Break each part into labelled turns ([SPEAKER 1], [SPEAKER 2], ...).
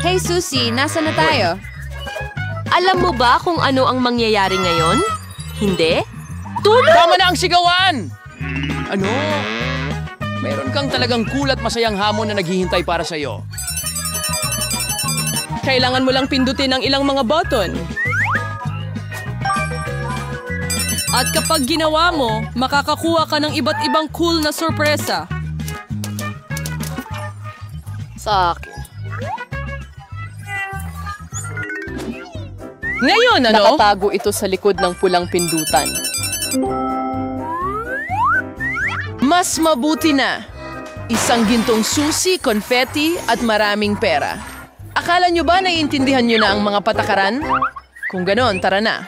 [SPEAKER 1] Hey Susie, nasa na tayo?
[SPEAKER 2] Alam mo ba kung ano ang mangyayari ngayon? Hindi? Tulong!
[SPEAKER 3] Tama na ang sigawan! Ano? Meron kang talagang kulat masayang hamon na naghihintay para sa'yo.
[SPEAKER 4] Kailangan mo lang pindutin ang ilang mga button. At kapag ginawa mo, makakakuha ka ng iba't ibang cool na sorpresa.
[SPEAKER 3] Sa akin.
[SPEAKER 4] Ngayon, ano?
[SPEAKER 5] Nakatago ito sa likod ng pulang pindutan.
[SPEAKER 4] Mas mabuti na. Isang gintong susi, confetti, at maraming pera. Akala nyo ba naiintindihan nyo na ang mga patakaran? Kung ganon, tara na.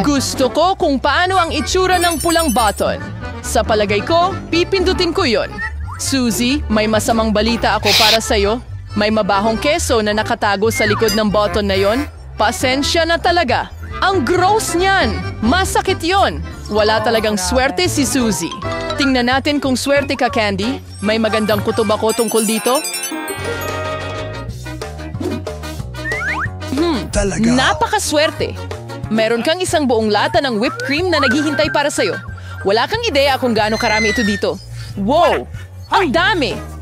[SPEAKER 4] Gusto ko kung paano ang itsura ng pulang button. Sa palagay ko, pipindutin ko yon. Suzy, may masamang balita ako para sa'yo. May mabahong keso na nakatago sa likod ng button na yon. Pasensya na talaga. Ang gross niyan! Masakit yon! Wala talagang swerte si Suzy. Tingnan natin kung swerte ka, Candy. May magandang kutob ako tungkol dito. Napakaswerte! Meron kang isang buong lata ng whipped cream na naghihintay para sa'yo. Wala kang ideya kung gaano karami ito dito. Wow! Ang dami!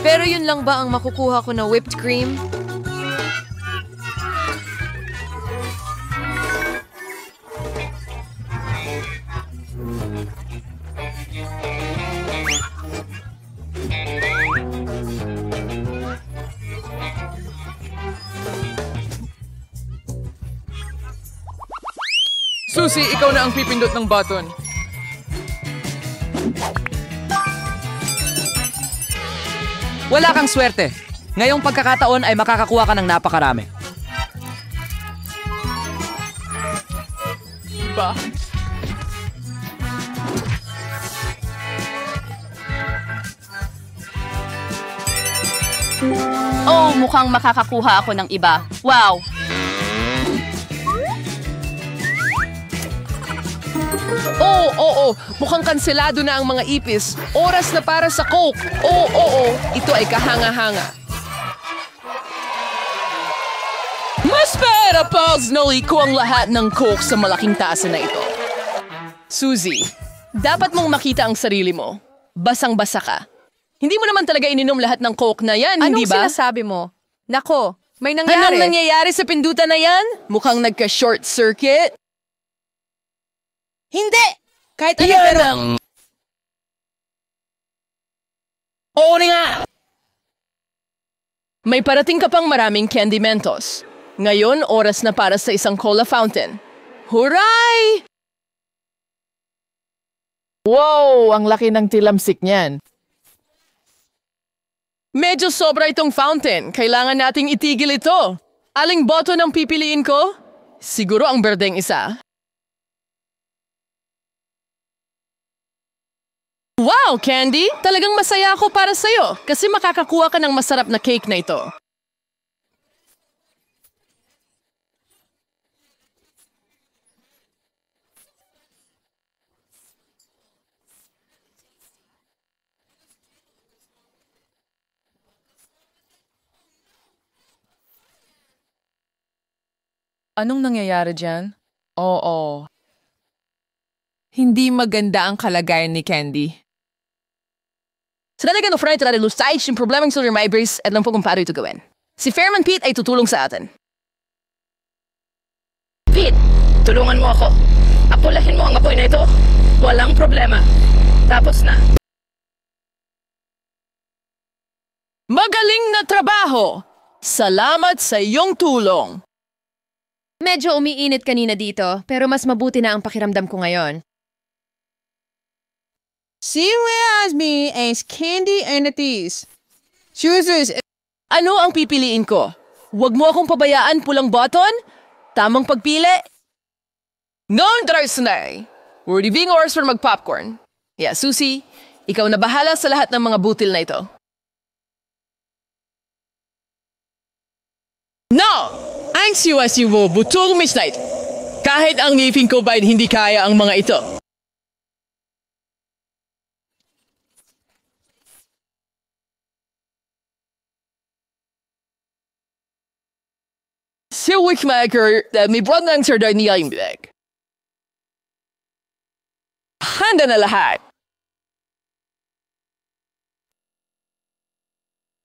[SPEAKER 1] Pero yun lang ba ang makukuha ko na whipped cream?
[SPEAKER 4] Susie, ikaw na ang pipindot ng button.
[SPEAKER 6] Wala kang swerte. Ngayong pagkakataon ay makakakuha ka ng napakarami.
[SPEAKER 4] Ba?
[SPEAKER 2] Oh, mukhang makakakuha ako ng iba. Wow!
[SPEAKER 4] Oo. Mukhang kanselado na ang mga ipis. Oras na para sa Coke. Oo. Ito ay kahanga-hanga. Mas pera, Pals! Noli ko ang lahat ng Coke sa malaking tasa na ito. Suzy, dapat mong makita ang sarili mo. Basang-basa ka. Hindi mo naman talaga ininom lahat ng Coke na yan, hindi ba?
[SPEAKER 1] Anong sinasabi mo? Nako, may nangyari.
[SPEAKER 4] Anong nangyayari sa pindutan na yan? Mukhang nagka-short circuit.
[SPEAKER 5] Hindi! Kahit ano
[SPEAKER 3] Yan
[SPEAKER 5] pero...
[SPEAKER 3] ang... Oo nga!
[SPEAKER 4] May parating ka pang maraming Candy Mentos. Ngayon, oras na para sa isang cola fountain. Huray!
[SPEAKER 5] Wow! Ang laki ng tilamsik niyan.
[SPEAKER 4] Medyo sobra itong fountain. Kailangan nating itigil ito. Aling boto ang pipiliin ko? Siguro ang berdeng isa. Wow, Candy! Talagang masaya ako para sa'yo kasi makakakuha ka ng masarap na cake na ito.
[SPEAKER 5] Anong nangyayari dyan? Oo.
[SPEAKER 7] Hindi maganda ang kalagayan ni Candy.
[SPEAKER 4] Sa talaga no friend, tara lusay, yung problemang silver my brace at lang po kung paano ito gawin. Si Fairman Pete ay tutulong sa atin.
[SPEAKER 8] Pete, tulungan mo ako. Apulahin mo ang apoy na ito. Walang problema. Tapos na.
[SPEAKER 4] Magaling na trabaho! Salamat sa iyong tulong.
[SPEAKER 1] Medyo umiinit kanina dito, pero mas mabuti na ang pakiramdam ko ngayon.
[SPEAKER 7] Si me as Candy and Atis. Chooses.
[SPEAKER 4] Ano ang pipiliin ko? Huwag mo akong pabayaan, pulang button? Tamang pagpili? Noon, Drarsnay! We're leaving ours for mag-popcorn. Yeah, Susie, ikaw na bahala sa lahat ng mga butil na ito. No! Ang siwa-siwo, butong Miss Knight. Kahit ang ngipin ko ba'y hindi kaya ang mga ito. Si Wickmaker, may buwan ng sardinia yung bag. Handa na lahat.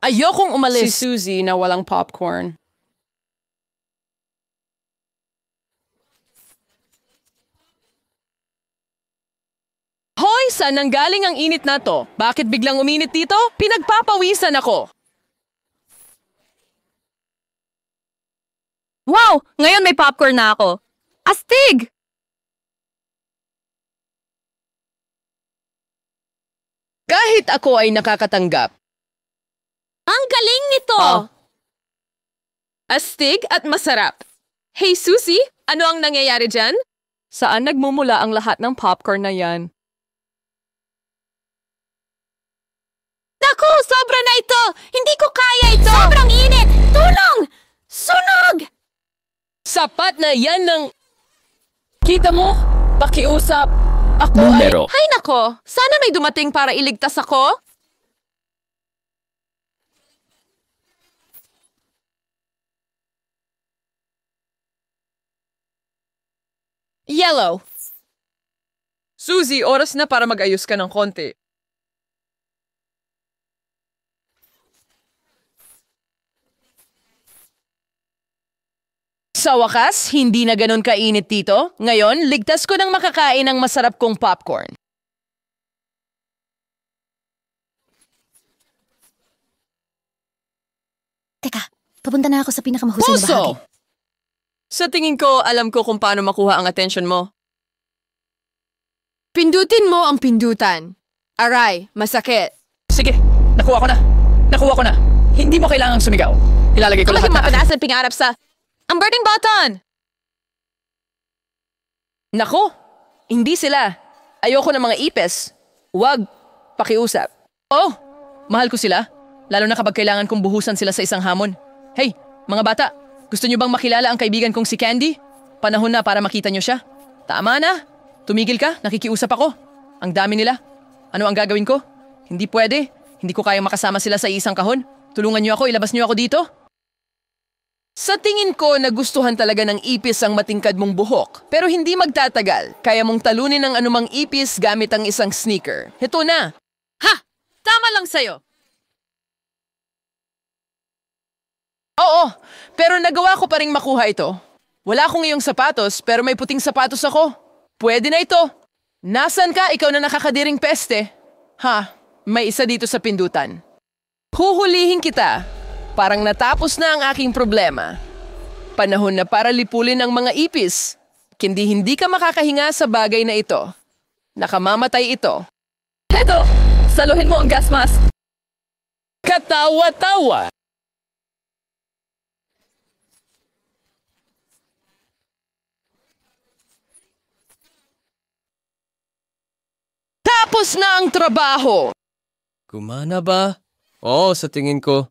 [SPEAKER 4] Ayokong
[SPEAKER 3] Si
[SPEAKER 4] umalis.
[SPEAKER 3] Suzy na walang popcorn.
[SPEAKER 4] Hoy, saan nanggaling ang init na to? Bakit biglang uminit dito? Pinagpapawisan ako.
[SPEAKER 2] Wow! Ngayon may popcorn na ako. Astig!
[SPEAKER 4] Kahit ako ay nakakatanggap.
[SPEAKER 2] Ang galing nito! Astig at masarap. Hey, Susie! Ano ang nangyayari dyan?
[SPEAKER 4] Saan nagmumula ang lahat ng popcorn na yan?
[SPEAKER 2] Naku! Sobra na ito! Hindi ko kaya ito! Sobrang init! Tulong! Sunog!
[SPEAKER 4] Sapat na yan ng...
[SPEAKER 7] Kita mo? Pakiusap. Ako
[SPEAKER 3] Numero.
[SPEAKER 2] Hay nako! Sana may dumating para iligtas ako.
[SPEAKER 4] Yellow. Suzy, oras na para mag-ayos ka ng konti. Sa wakas, hindi na ganun kainit dito. Ngayon, ligtas ko ng makakain ng masarap kong popcorn.
[SPEAKER 1] Teka, papunta na ako sa pinakamahusay na bahagi.
[SPEAKER 4] Puso! Sa tingin ko, alam ko kung paano makuha ang atensyon mo.
[SPEAKER 1] Pindutin mo ang pindutan. Aray, masakit.
[SPEAKER 6] Sige, nakuha ko na. Nakuha ko na. Hindi mo kailangang sumigaw. Ilalagay ko lahat na akin.
[SPEAKER 2] Mapanasan pingarap sa... Ang burning button!
[SPEAKER 4] Nako, hindi sila. Ayoko ng mga ipes. Huwag, pakiusap. Oh, mahal ko sila. Lalo na kapag kailangan kong buhusan sila sa isang hamon. Hey, mga bata, gusto niyo bang makilala ang kaibigan kong si Candy? Panahon na para makita niyo siya. Tama na. Tumigil ka, nakikiusap ako. Ang dami nila. Ano ang gagawin ko? Hindi pwede. Hindi ko kayang makasama sila sa isang kahon. Tulungan niyo ako, ilabas niyo ako dito. Sa tingin ko, nagustuhan talaga ng ipis ang matingkad mong buhok. Pero hindi magtatagal. Kaya mong talunin ang anumang ipis gamit ang isang sneaker. Heto na.
[SPEAKER 2] Ha! Tama lang sa'yo.
[SPEAKER 4] Oo, pero nagawa ko pa ring makuha ito. Wala akong iyong sapatos, pero may puting sapatos ako. Pwede na ito. Nasaan ka? Ikaw na nakakadiring peste. Ha, may isa dito sa pindutan. Huhulihin kita. Parang natapos na ang aking problema. Panahon na para lipulin ang mga ipis. Hindi ka makakahinga sa bagay na ito. Nakamamatay ito.
[SPEAKER 8] Heto! Saluhin mo ang gas mask.
[SPEAKER 4] Katawa-tawa. Tapos na ang trabaho.
[SPEAKER 9] Gumana ba? Oo, sa tingin ko.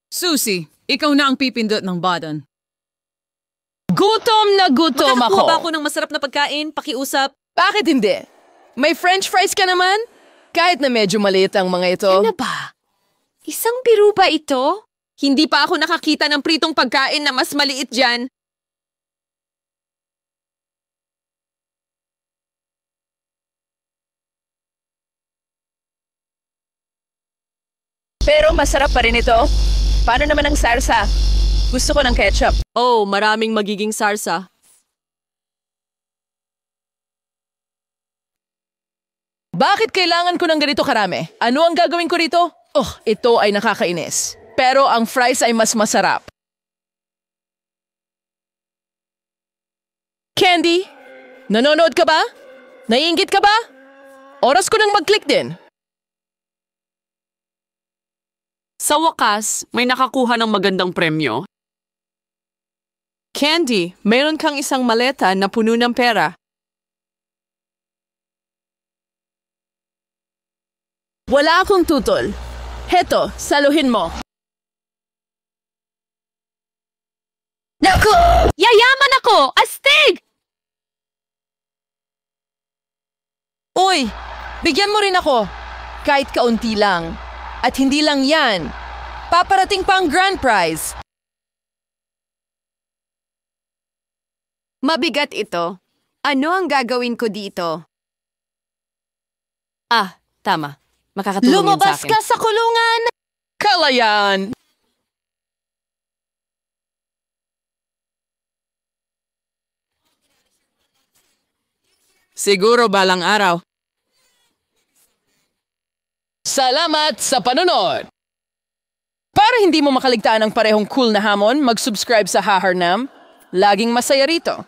[SPEAKER 7] Susie, ikaw na ang pipindot ng button.
[SPEAKER 4] Gutom na gutom ako.
[SPEAKER 2] Makakakuha ba ako ng masarap na pagkain? Pakiusap.
[SPEAKER 4] Bakit hindi? May french fries ka naman? Kahit na medyo maliit ang mga ito.
[SPEAKER 2] Ano ba? Isang biro ba ito? Hindi pa ako nakakita ng pritong pagkain na mas maliit dyan.
[SPEAKER 8] Pero masarap pa rin ito. Paano naman ang sarsa? Gusto ko ng ketchup.
[SPEAKER 2] Oh, maraming magiging sarsa.
[SPEAKER 4] Bakit kailangan ko ng ganito karami? Ano ang gagawin ko rito? Oh, ito ay nakakainis. Pero ang fries ay mas masarap. Candy, nanonood ka ba? Naiinggit ka ba? Oras ko nang mag-click din.
[SPEAKER 10] Sa wakas, may nakakuha ng magandang premyo.
[SPEAKER 5] Candy, mayroon kang isang maleta na puno ng pera.
[SPEAKER 4] Wala akong tutol. Heto, saluhin mo.
[SPEAKER 2] Yayaman ako! Astig!
[SPEAKER 4] Uy, bigyan mo rin ako. Kahit kaunti lang. At hindi lang yan. Paparating pa ang grand prize.
[SPEAKER 11] Mabigat ito. Ano ang gagawin ko dito?
[SPEAKER 10] Tama. Makakatulong yun sa
[SPEAKER 2] Lumabas
[SPEAKER 10] akin.
[SPEAKER 2] ka sa kulungan!
[SPEAKER 4] Kalayan!
[SPEAKER 5] Siguro balang araw.
[SPEAKER 3] Salamat sa panonood!
[SPEAKER 4] Para hindi mo makaligtaan ang parehong cool na hamon, mag-subscribe sa Haharnam. Laging masaya rito.